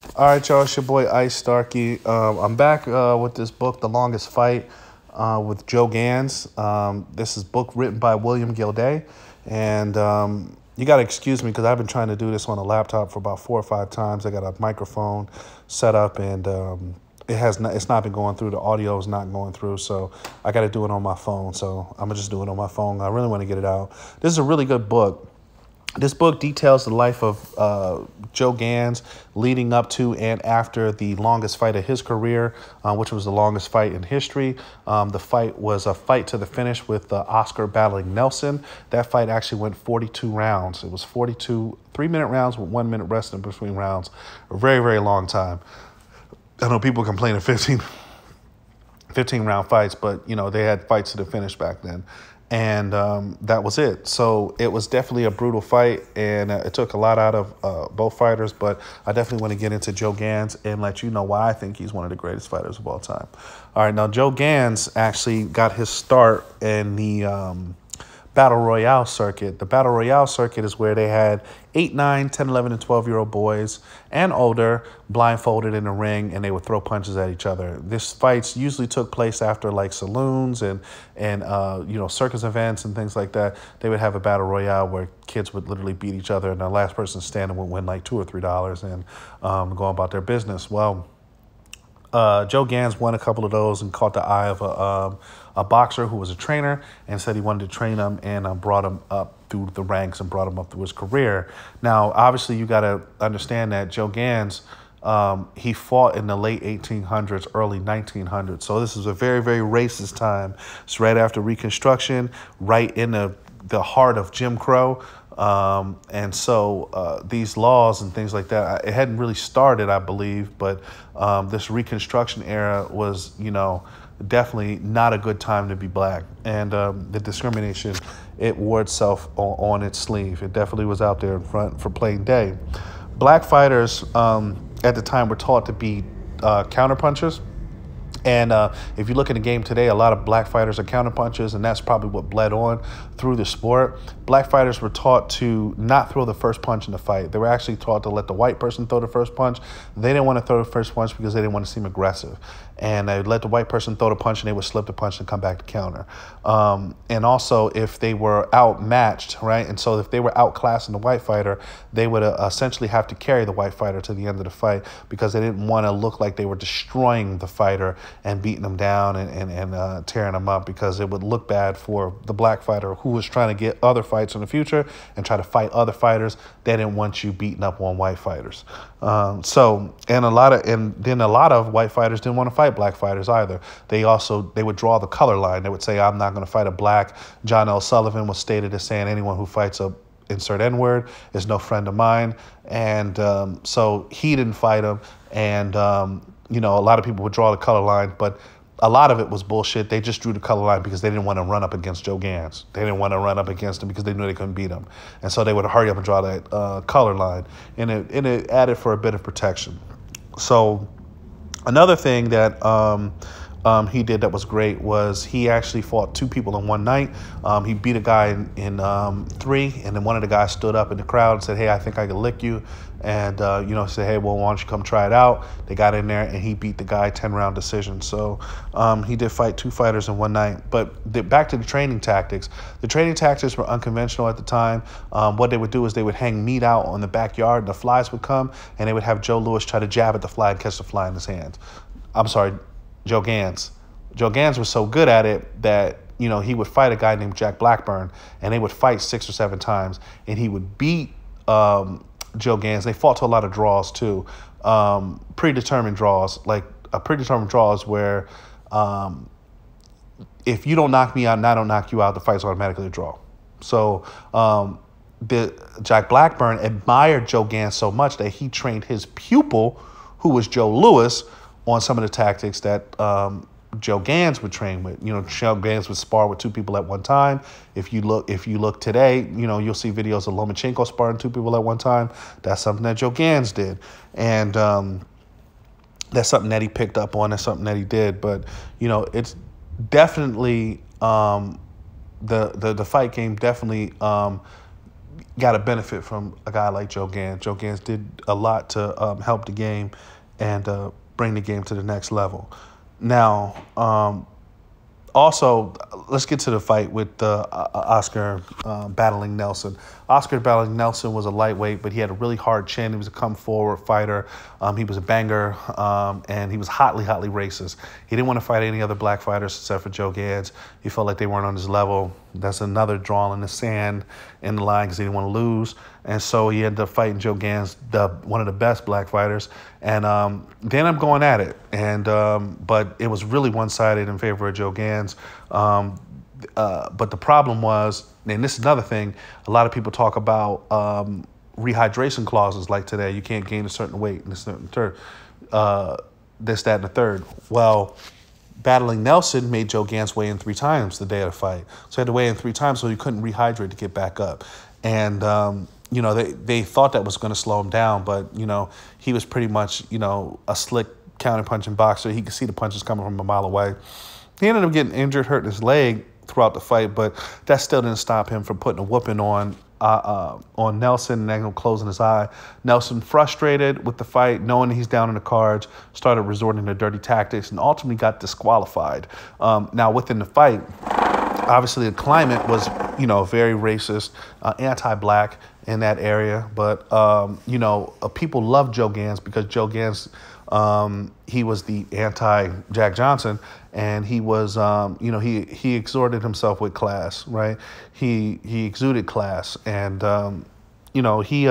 All right, y'all. It's your boy Ice Starkey. I'm back with this book, The Longest Fight, with Joe Gans. This is a book written by William Gilday, and you gotta excuse me because I've been trying to do this on a laptop for about 4 or 5 times. I got a microphone set up, and it's not been going through. The audio is not going through, so I got to do it on my phone. So I'm gonna just do it on my phone. I really want to get it out. This is a really good book. This book details the life of Joe Gans leading up to and after the longest fight of his career, which was the longest fight in history. The fight was a fight to the finish with Oscar battling Nelson. That fight actually went 42 rounds. It was 42 3-minute rounds with 1 minute rest in between rounds. A very, very long time. I know people complain of 15 round fights, but they had fights to the finish back then. And that was it. So it was definitely a brutal fight, and it took a lot out of both fighters. But I definitely want to get into Joe Gans and let you know why I think he's one of the greatest fighters of all time. All right, now Joe Gans actually got his start in the Battle Royale circuit. The Battle Royale circuit is where they had 8, 9, 10, 11, and 12-year-old boys and older blindfolded in the ring, and they would throw punches at each other. This fights usually took place after like saloons and circus events and things like that. They would have a Battle Royale where kids would literally beat each other, and the last person standing would win like $2 or $3 and go about their business. Well, Joe Gans won a couple of those and caught the eye of a boxer who was a trainer and said he wanted to train him, and brought him up through the ranks and brought him up through his career. Now, obviously, you got to understand that Joe Gans, he fought in the late 1800s, early 1900s. So this is a very, very racist time. It's right after Reconstruction, right in the heart of Jim Crow. And so these laws and things like that, it hadn't really started, I believe, but this Reconstruction era was, definitely not a good time to be black. And the discrimination, it wore itself on its sleeve. It definitely was out there in front for plain day. Black fighters at the time were taught to be counterpunchers. And if you look at the game today, a lot of black fighters are counterpunchers, and that's probably what bled on through the sport. Black fighters were taught to not throw the first punch in the fight. They were actually taught to let the white person throw the first punch. They didn't want to throw the first punch because they didn't want to seem aggressive. And they would let the white person throw the punch, and they would slip the punch and come back to counter. And also, if they were outmatched, right? And so if they were outclassing the white fighter, they would essentially have to carry the white fighter to the end of the fight because they didn't want to look like they were destroying the fighter and beating them down and tearing them up, because it would look bad for the black fighter who was trying to get other fights in the future and try to fight other fighters. They didn't want you beating up on white fighters. And a lot of white fighters didn't want to fight black fighters either. They would draw the color line. They would say, I'm not going to fight a black. John L. Sullivan was stated as saying anyone who fights a insert N-word is no friend of mine. And so he didn't fight him. And a lot of people would draw the color line, but a lot of it was bullshit. They just drew the color line because they didn't want to run up against Joe Gans. They didn't want to run up against him because they knew they couldn't beat him. And so they would hurry up and draw that color line. And it added for a bit of protection. So another thing that he did that was great was he actually fought 2 people in one night. He beat a guy in 3, and then one of the guys stood up in the crowd and said, hey, I think I can lick you. And, said, hey, well, why don't you come try it out? They got in there, and he beat the guy 10-round decision. So he did fight 2 fighters in one night. But back to the training tactics. The training tactics were unconventional at the time. What they would do is they would hang meat out on the backyard, and the flies would come, and they would have Joe Louis try to jab at the fly and catch the fly in his hands. I'm sorry, Joe Gans. Joe Gans was so good at it that, he would fight a guy named Jack Blackburn, and they would fight 6 or 7 times, and he would beat Joe Gans. They fought to a lot of draws too, predetermined draws. Like a predetermined draw is where if you don't knock me out and I don't knock you out, the fight's automatically a draw. So Jack Blackburn admired Joe Gans so much that he trained his pupil, who was Joe Louis, on some of the tactics that Joe Gans would train with. Joe Gans would spar with 2 people at one time. If you look today, you'll see videos of Lomachenko sparring 2 people at one time. That's something that Joe Gans did. And that's something that he picked up on. That's something that he did. But, it's definitely the fight game definitely got to benefit from a guy like Joe Gans. Joe Gans did a lot to help the game and bring the game to the next level. Now, also, let's get to the fight with Oscar battling Nelson. Oscar battling Nelson was a lightweight, but he had a really hard chin. He was a come-forward fighter. He was a banger, and he was hotly racist. He didn't want to fight any other black fighters except for Joe Gans. He felt like they weren't on his level. That's another draw in the sand in the line because he didn't want to lose. And so he ended up fighting Joe Gans, one of the best black fighters. And they ended up going at it. And but it was really one-sided in favor of Joe Gans. But the problem was, and this is another thing, a lot of people talk about rehydration clauses like today. You can't gain a certain weight and a certain third, this, that, and the third. Well, battling Nelson made Joe Gans weigh in 3 times the day of the fight. So he had to weigh in 3 times so he couldn't rehydrate to get back up. And, you know, they thought that was going to slow him down, but, you know, he was pretty much, you know, a slick counter-punching boxer. He could see the punches coming from a mile away. He ended up getting injured, hurting his leg throughout the fight, but that still didn't stop him from putting a whooping on Nelson and then closing his eye. Nelson, frustrated with the fight, knowing that he's down in the cards, started resorting to dirty tactics and ultimately got disqualified. Now, within the fight, obviously the climate was, you know, very racist, anti-black in that area. But, you know, people loved Joe Gans because Joe Gans, he was the anti-Jack Johnson, and he was, you know, he exhorted himself with class, right? He exuded class, and, you know, he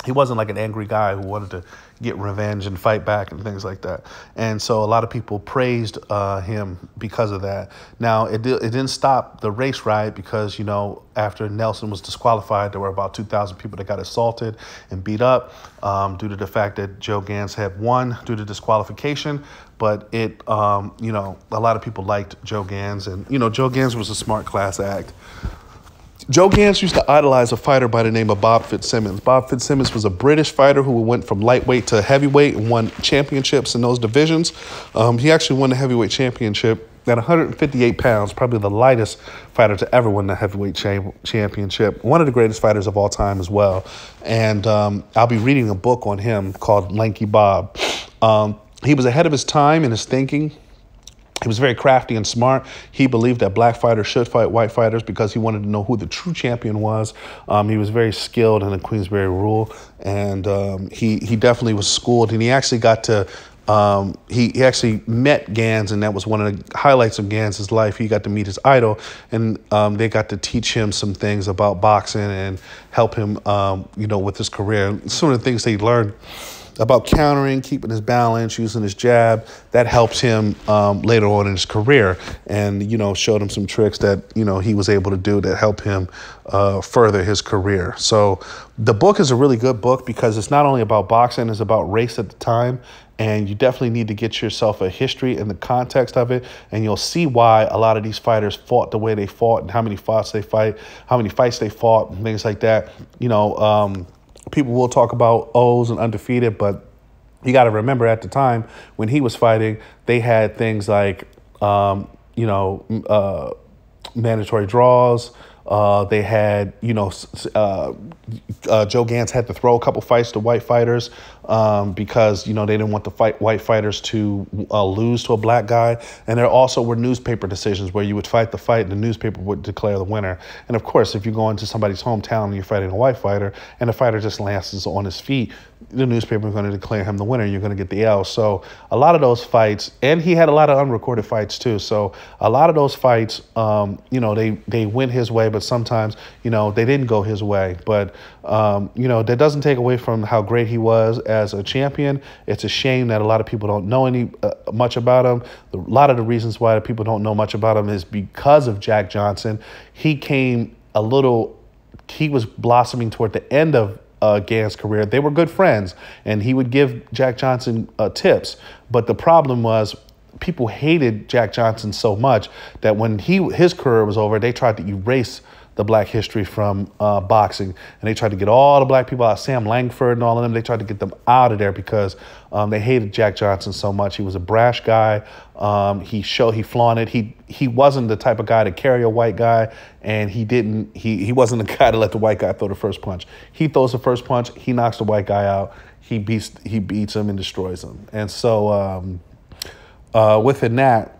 wasn't like an angry guy who wanted to get revenge and fight back and things like that. And so a lot of people praised him because of that. Now, it didn't stop the race riot because, you know, after Nelson was disqualified, there were about 2,000 people that got assaulted and beat up due to the fact that Joe Gans had won due to disqualification. But it, you know, a lot of people liked Joe Gans. And, you know, Joe Gans was a smart class act. Joe Gans used to idolize a fighter by the name of Bob Fitzsimmons. Bob Fitzsimmons was a British fighter who went from lightweight to heavyweight and won championships in those divisions. He actually won the heavyweight championship at 158 pounds, probably the lightest fighter to ever win the heavyweight championship. One of the greatest fighters of all time as well. And I'll be reading a book on him called Lanky Bob. He was ahead of his time in his thinking. He was very crafty and smart. He believed that black fighters should fight white fighters because he wanted to know who the true champion was. He was very skilled in the Queensberry rule, and he definitely was schooled. And he actually got to he actually met Gans, and that was one of the highlights of Gans' life. He got to meet his idol, and they got to teach him some things about boxing and help him, you know, with his career. Some of the things they learned about countering, keeping his balance, using his jab, that helped him later on in his career, and, you know, showed him some tricks that, you know, he was able to do that helped him further his career. So the book is a really good book because it's not only about boxing, it's about race at the time, and you definitely need to get yourself a history in the context of it, and you'll see why a lot of these fighters fought the way they fought and how many fights they fought and things like that. You know, people will talk about O's and undefeated, but you got to remember at the time when he was fighting, they had things like, you know, mandatory draws. They had, you know, Joe Gans had to throw a couple fights to white fighters because, you know, they didn't want the white fighters to lose to a black guy. And there also were newspaper decisions where you would fight the fight and the newspaper would declare the winner. And of course, if you go into somebody's hometown and you're fighting a white fighter and the fighter just lances on his feet, the newspaper is going to declare him the winner. You're going to get the L. So a lot of those fights, and he had a lot of unrecorded fights too. So a lot of those fights, you know, they went his way, but sometimes, you know, they didn't go his way. But, you know, that doesn't take away from how great he was as a champion. It's a shame that a lot of people don't know much about him. A lot of the reasons why people don't know much about him is because of Jack Johnson. He was blossoming toward the end of Gans' career. They were good friends, and he would give Jack Johnson tips. But the problem was people hated Jack Johnson so much that when his career was over, they tried to erase the black history from boxing. And they tried to get all the black people out, Sam Langford and all of them. They tried to get them out of there because they hated Jack Johnson so much. He was a brash guy. He flaunted. He wasn't the type of guy to carry a white guy, and he wasn't the guy to let the white guy throw the first punch. He throws the first punch. He knocks the white guy out. He beats him and destroys him. And so within that,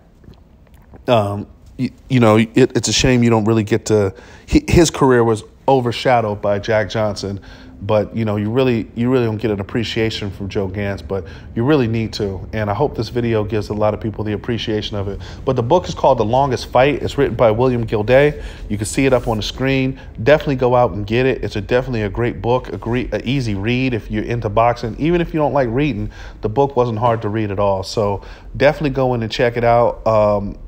it's a shame you don't really get to. His career was overshadowed by Jack Johnson, but you really don't get an appreciation from Joe Gans, but you really need to. And I hope this video gives a lot of people the appreciation of it. But the book is called The Longest Fight. It's written by William Gilday. You can see it up on the screen. Definitely go out and get it. It's definitely a great book, an easy read if you're into boxing. Even if you don't like reading, the book wasn't hard to read at all. So definitely go in and check it out.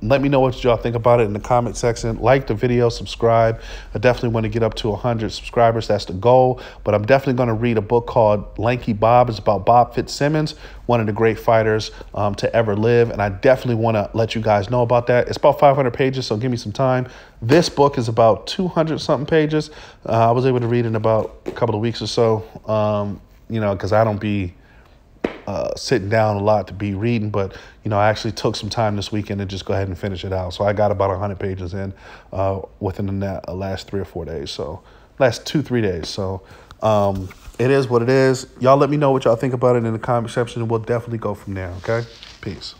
Let me know what y'all think about it in the comment section. Like the video, subscribe. I definitely want to get up to 100 subscribers. That's the goal. But I'm definitely going to read a book called Lanky Bob. It's about Bob Fitzsimmons, one of the great fighters to ever live. And I definitely want to let you guys know about that. It's about 500 pages, so give me some time. This book is about 200-something pages. I was able to read in about a couple of weeks or so, because I don't be sitting down a lot to be reading, but I actually took some time this weekend to just go ahead and finish it out. So I got about 100 pages in within the last 3 or 4 days. So last 2-3 days. So it is what it is. Y'all let me know what y'all think about it in the comment section, and we'll definitely go from there. Okay, peace.